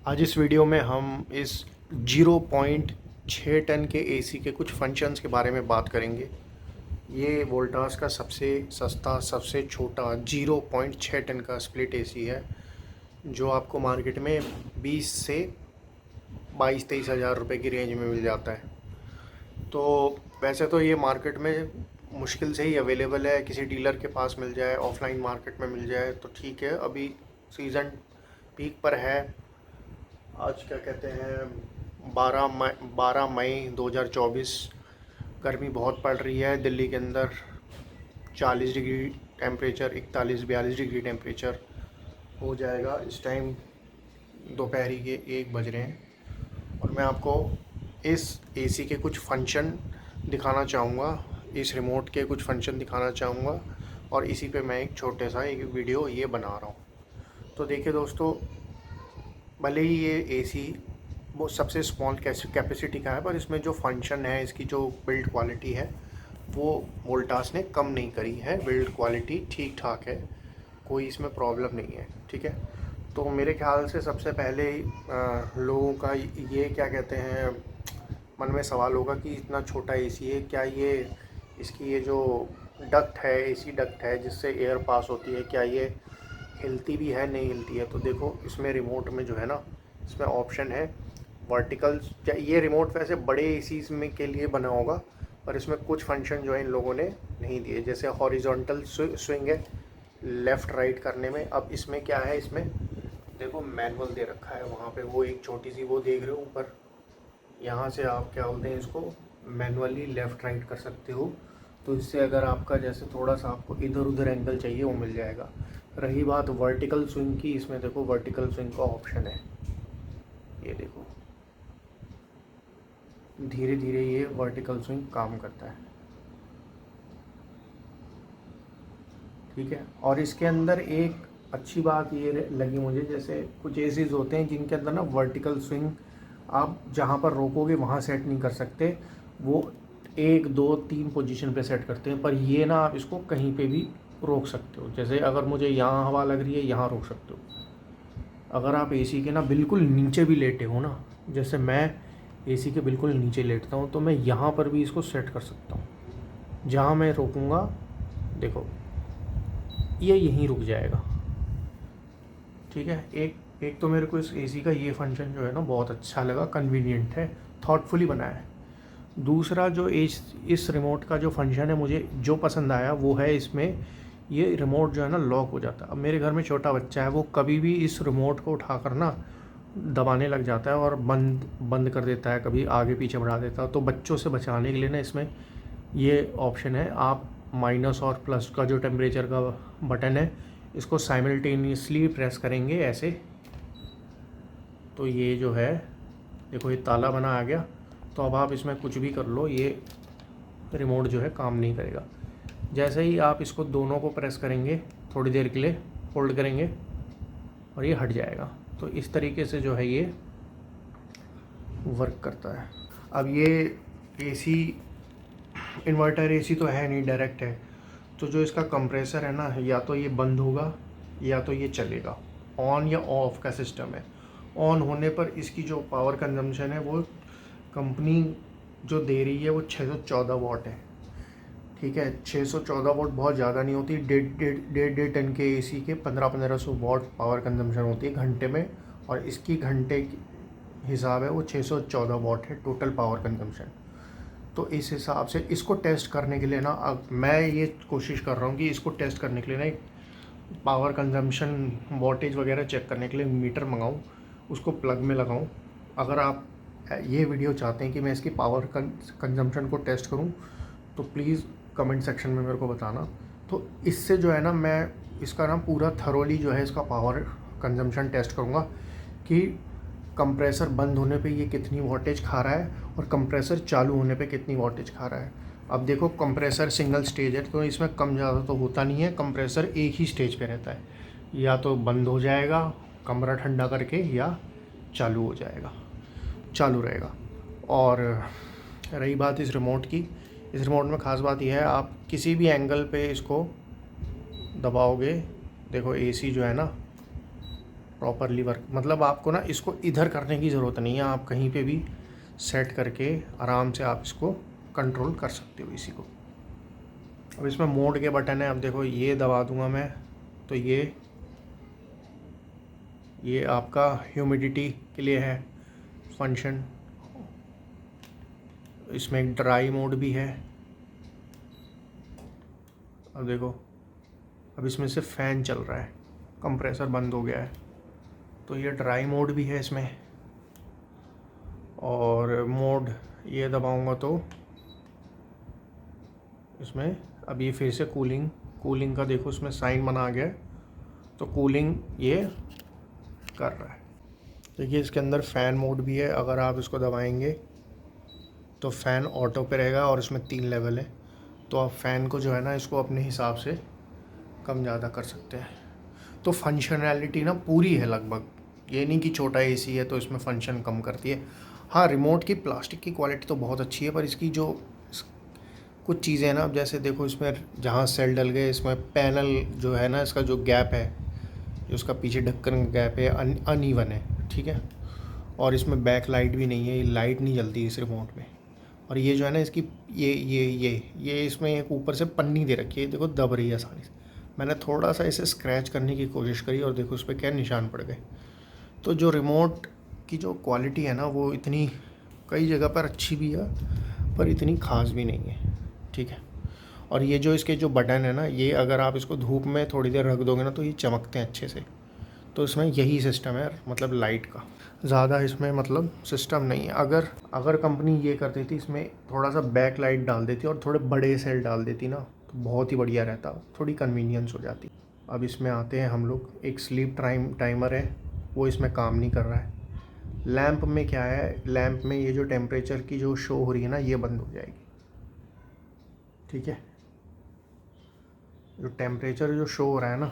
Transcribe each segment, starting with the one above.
आज इस वीडियो में हम इस 0.6 टन के एसी के कुछ फंक्शंस के बारे में बात करेंगे। ये वोल्टास का सबसे सस्ता, सबसे छोटा 0.6 टन का स्प्लिट एसी है, जो आपको मार्केट में 20 से 22-23 हज़ार रुपये की रेंज में मिल जाता है। तो वैसे तो ये मार्केट में मुश्किल से ही अवेलेबल है, किसी डीलर के पास मिल जाए, ऑफलाइन मार्केट में मिल जाए तो ठीक है। अभी सीज़न पीक पर है। आज क्या कहते हैं, 12 मई 2024। गर्मी बहुत पड़ रही है दिल्ली के अंदर। 40 डिग्री टेम्परेचर, 41-42 डिग्री टेम्परेचर हो जाएगा इस टाइम। दोपहरी के 1 बज रहे हैं और मैं आपको इस एसी के कुछ फंक्शन दिखाना चाहूँगा, इस रिमोट के कुछ फंक्शन दिखाना चाहूँगा, और इसी पे मैं एक छोटे सा एक वीडियो ये बना रहा हूँ। तो देखिए दोस्तों, भले ही ये एसी वो सबसे स्मॉल कैपेसिटी का है, पर इसमें जो फंक्शन है, इसकी जो बिल्ड क्वालिटी है, वो वोल्टास ने कम नहीं करी है। बिल्ड क्वालिटी ठीक ठाक है, कोई इसमें प्रॉब्लम नहीं है, ठीक है। तो मेरे ख्याल से सबसे पहले लोगों का ये क्या कहते हैं, मन में सवाल होगा कि इतना छोटा एसी है, क्या ये इसकी ये जो डक्ट है, एसी डक्ट है जिससे एयर पास होती है, क्या ये हिलती भी है, नहीं हिलती है? तो देखो, इसमें रिमोट में जो है ना, इसमें ऑप्शन है वर्टिकल। ये रिमोट वैसे बड़े एसीज़ में के लिए बना होगा, पर इसमें कुछ फंक्शन जो है इन लोगों ने नहीं दिए, जैसे हॉरिजॉन्टल स्विंग है लेफ़्ट राइट करने में। अब इसमें क्या है, इसमें देखो मैनुअल दे रखा है वहाँ पे, वो एक छोटी सी वो देख रहे हो ऊपर, यहाँ से आप क्या बोलते हैं इसको, मैनुअली लेफ़्ट राइट कर सकते हो। तो इससे अगर आपका जैसे थोड़ा सा आपको इधर उधर एंगल चाहिए, वो मिल जाएगा। रही बात वर्टिकल स्विंग की, इसमें देखो वर्टिकल स्विंग का ऑप्शन है, ये देखो धीरे धीरे ये वर्टिकल स्विंग काम करता है, ठीक है। और इसके अंदर एक अच्छी बात ये लगी मुझे, जैसे कुछ एसीज होते हैं जिनके अंदर ना वर्टिकल स्विंग आप जहाँ पर रोकोगे वहाँ सेट नहीं कर सकते, वो 1 2 3 पोजीशन पे सेट करते हैं। पर ये ना, आप इसको कहीं पे भी रोक सकते हो। जैसे अगर मुझे यहाँ हवा लग रही है, यहाँ रोक सकते हो। अगर आप एसी के ना बिल्कुल नीचे भी लेटे हो ना, जैसे मैं एसी के बिल्कुल नीचे लेटता हूँ, तो मैं यहाँ पर भी इसको सेट कर सकता हूँ। जहाँ मैं रोकूँगा, देखो ये यहीं रुक जाएगा, ठीक है। एक तो मेरे को इस एसी का ये फंक्शन जो है ना बहुत अच्छा लगा, कन्वीनियंट है, थॉटफुली बनाया है। दूसरा जो इस रिमोट का जो फंक्शन है, मुझे जो पसंद आया वो है इसमें ये रिमोट जो है ना लॉक हो जाता है। अब मेरे घर में छोटा बच्चा है, वो कभी भी इस रिमोट को उठाकर ना दबाने लग जाता है और बंद बंद कर देता है, कभी आगे पीछे बढ़ा देता है। तो बच्चों से बचाने के लिए ना इसमें ये ऑप्शन है, आप माइनस और प्लस का जो टेम्परेचर का बटन है, इसको साइमल्टेनियसली प्रेस करेंगे ऐसे, तो ये जो है देखो, ये ताला बना आ गया। तो अब आप इसमें कुछ भी कर लो, ये रिमोट जो है काम नहीं करेगा। जैसे ही आप इसको दोनों को प्रेस करेंगे, थोड़ी देर के लिए होल्ड करेंगे और ये हट जाएगा। तो इस तरीके से जो है ये वर्क करता है। अब ये एसी इन्वर्टर एसी तो है नहीं, डायरेक्ट है। तो जो इसका कंप्रेसर है ना, या तो ये बंद होगा या तो ये चलेगा। ऑन या ऑफ का सिस्टम है। ऑन होने पर इसकी जो पावर कंजम्पशन है, वो कंपनी जो दे रही है वो 614 वाट है, ठीक है। 614 वाट बहुत ज़्यादा नहीं होती। डेढ़ टन के एसी के 1500 वाट पावर कंजम्पशन होती है घंटे में, और इसकी घंटे हिसाब है वो 614 वाट है टोटल पावर कंजम्पशन। तो इस हिसाब से इसको टेस्ट करने के लिए ना, अब मैं ये कोशिश कर रहा हूँ कि इसको टेस्ट करने के लिए ना एक पावर कंजम्पशन वोल्टेज वगैरह चेक करने के लिए मीटर मंगाऊँ, उसको प्लग में लगाऊँ। अगर आप ये वीडियो चाहते हैं कि मैं इसकी पावर कंजम्पशन को टेस्ट करूँ, तो प्लीज़ कमेंट सेक्शन में मेरे को बताना। तो इससे जो है ना, मैं इसका ना पूरा थरोली जो है इसका पावर कंजम्पशन टेस्ट करूँगा कि कंप्रेसर बंद होने पे ये कितनी वोल्टेज खा रहा है और कंप्रेसर चालू होने पे कितनी वोल्टेज खा रहा है। अब देखो, कंप्रेसर सिंगल स्टेज है, तो इसमें कम ज़्यादा तो होता नहीं है। कंप्रेसर एक ही स्टेज पे रहता है, या तो बंद हो जाएगा कमरा ठंडा करके, या चालू हो जाएगा, चालू रहेगा। और रही बात इस रिमोट की, इस रिमोट में ख़ास बात यह है, आप किसी भी एंगल पे इसको दबाओगे, देखो एसी जो है ना प्रॉपरली वर्क, मतलब आपको ना इसको इधर करने की ज़रूरत नहीं है, आप कहीं पे भी सेट करके आराम से आप इसको कंट्रोल कर सकते हो इसी को। अब इसमें मोड के बटन है, अब देखो ये दबा दूंगा मैं तो ये आपका ह्यूमिडिटी के लिए है फंक्शन। इसमें एक ड्राई मोड भी है। अब देखो, अब इसमें से फ़ैन चल रहा है, कंप्रेसर बंद हो गया है, तो ये ड्राई मोड भी है इसमें। और मोड ये दबाऊंगा तो इसमें अब ये फिर से कूलिंग का देखो इसमें साइन बना आ गया है, तो कूलिंग ये कर रहा है। देखिए इसके अंदर फ़ैन मोड भी है, अगर आप इसको दबाएंगे तो फ़ैन ऑटो पे रहेगा और इसमें 3 लेवल है, तो आप फ़ैन को जो है ना इसको अपने हिसाब से कम ज़्यादा कर सकते हैं। तो फंक्शनैलिटी ना पूरी है लगभग, ये नहीं कि छोटा एसी है तो इसमें फंक्शन कम करती है। हाँ, रिमोट की प्लास्टिक की क्वालिटी तो बहुत अच्छी है, पर इसकी जो कुछ चीज़ें हैं ना, अब जैसे देखो इसमें जहाँ सेल डल गए, इसमें पैनल जो है ना, इसका जो गैप है, जो उसका पीछे ढक्कन का गैप है, अनइवन है, ठीक है। और इसमें बैक लाइट भी नहीं है, ये लाइट नहीं जलती इस रिमोट में। और ये जो है ना इसकी ये इसमें एक ऊपर से पन्नी दे रखी है, देखो दब रही है आसानी से। मैंने थोड़ा सा इसे स्क्रैच करने की कोशिश करी और देखो उस पर क्या निशान पड़ गए। तो जो रिमोट की जो क्वालिटी है ना, वो इतनी कई जगह पर अच्छी भी है पर इतनी ख़ास भी नहीं है, ठीक है। और ये जो इसके जो बटन है ना, ये अगर आप इसको धूप में थोड़ी देर रख दोगे ना तो ये चमकते हैं अच्छे से। तो इसमें यही सिस्टम है, मतलब लाइट का ज़्यादा इसमें मतलब सिस्टम नहीं है। अगर कंपनी ये कर देती, इसमें थोड़ा सा बैक लाइट डाल देती और थोड़े बड़े सेल डाल देती ना, तो बहुत ही बढ़िया रहता, थोड़ी कन्वीनियंस हो जाती। अब इसमें आते हैं हम लोग, एक स्लीप टाइमर है, वो इसमें काम नहीं कर रहा है। लैंप में क्या है, लैंप में ये जो टेम्परेचर की जो शो हो रही है ना, ये बंद हो जाएगी, ठीक है। जो टेम्परेचर जो शो हो रहा है ना,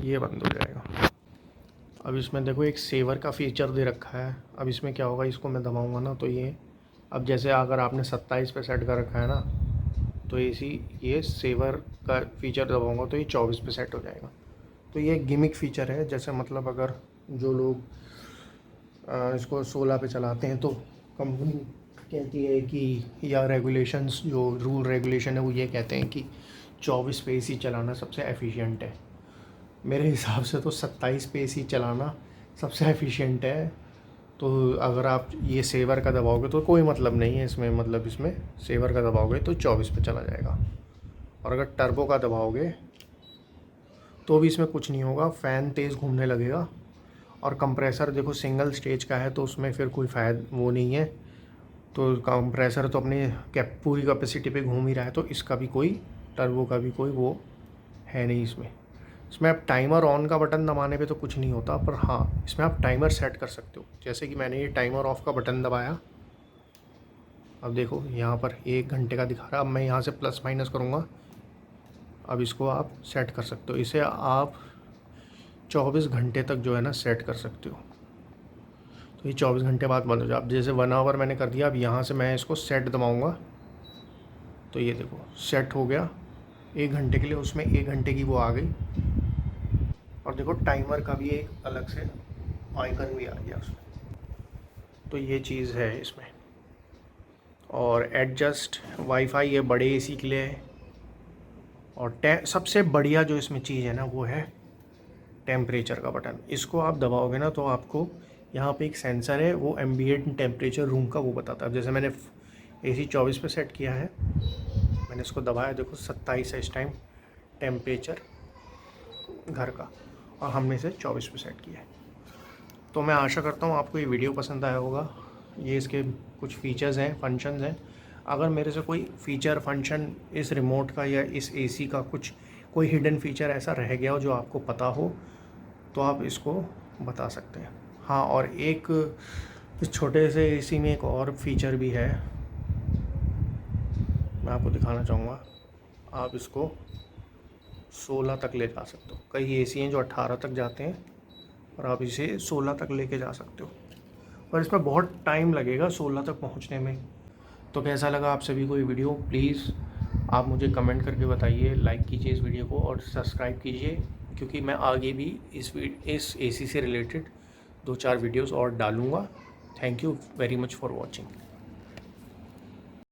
ये बंद हो जाएगा। अब इसमें देखो एक सेवर का फीचर दे रखा है। अब इसमें क्या होगा, इसको मैं दबाऊंगा ना तो ये, अब जैसे अगर आपने 27 पे सेट कर रखा है ना, तो ये सेवर का फीचर दबाऊंगा तो ये 24 पे सेट हो जाएगा। तो ये गिमिक फीचर है, जैसे मतलब अगर जो लोग इसको 16 पे चलाते हैं तो कंपनी कहती है कि, या रेगुलेशंस जो रूल रेगुलेशन है वो ये कहते हैं कि 24 पे एसी चलाना सबसे एफिशिएंट है। मेरे हिसाब से तो 27 पे एसी चलाना सबसे एफिशिएंट है। तो अगर आप ये सेवर का दबाओगे तो कोई मतलब नहीं है इसमें, मतलब इसमें सेवर का दबाओगे तो 24 पे चला जाएगा। और अगर टर्बो का दबाओगे तो भी इसमें कुछ नहीं होगा, फ़ैन तेज़ घूमने लगेगा। और कंप्रेसर देखो सिंगल स्टेज का है, तो उसमें फिर कोई फ़ायदा वो नहीं है, तो कंप्रेसर तो अपने पूरी कैपेसिटी पे घूम ही रहा है, तो इसका भी कोई, टर्बो का भी कोई वो है नहीं इसमें आप टाइमर ऑन का बटन दबाने पे तो कुछ नहीं होता, पर हाँ इसमें आप टाइमर सेट कर सकते हो। जैसे कि मैंने ये टाइमर ऑफ का बटन दबाया, अब देखो यहाँ पर 1 घंटे का दिखा रहा है। अब मैं यहाँ से प्लस माइनस करूँगा, अब इसको आप सेट कर सकते हो। इसे आप 24 घंटे तक जो है ना सेट कर सकते हो, तो ये 24 घंटे बाद बंद हो जाए। अब जैसे 1 आवर मैंने कर दिया, अब यहाँ से मैं इसको सेट दबाऊँगा तो ये देखो सेट हो गया 1 घंटे के लिए, उसमें 1 घंटे की वो आ गई। और देखो टाइमर का भी एक अलग से आइकन भी आ गया उसमें, तो ये चीज़ है इसमें। और एडजस्ट वाईफाई ये बड़े एसी के लिए है। और सबसे बढ़िया जो इसमें चीज़ है ना, वो है टेम्परेचर का बटन। इसको आप दबाओगे ना तो आपको यहाँ पे एक सेंसर है, वो एम्बिएंट टेम्परेचर रूम का वो बताता है। अब जैसे मैंने एसी 24 पे सेट किया है, मैंने इसको दबाया, देखो 27 है इस टाइम टेम्परेचर घर का, और हमने इसे 24 पे सेट किया है। तो मैं आशा करता हूँ आपको ये वीडियो पसंद आया होगा। ये इसके कुछ फ़ीचर्स हैं, फंक्शंस हैं। अगर मेरे से कोई फ़ीचर फंक्शन इस रिमोट का या इस एसी का कोई हिडन फीचर ऐसा रह गया हो जो आपको पता हो, तो आप इसको बता सकते हैं। हाँ, और एक इस छोटे से एसी में एक और फीचर भी है, मैं आपको दिखाना चाहूँगा। आप इसको 16 तक ले जा सकते हो। कई एसी हैं जो 18 तक जाते हैं, और आप इसे 16 तक लेके जा सकते हो, पर इसमें बहुत टाइम लगेगा 16 तक पहुंचने में। तो कैसा लगा आप सभी को ये वीडियो, प्लीज़ आप मुझे कमेंट करके बताइए, लाइक कीजिए इस वीडियो को और सब्सक्राइब कीजिए क्योंकि मैं आगे भी इस एसी से रिलेटेड 2-4 वीडियोस और डालूँगा। Thank you very much for watching.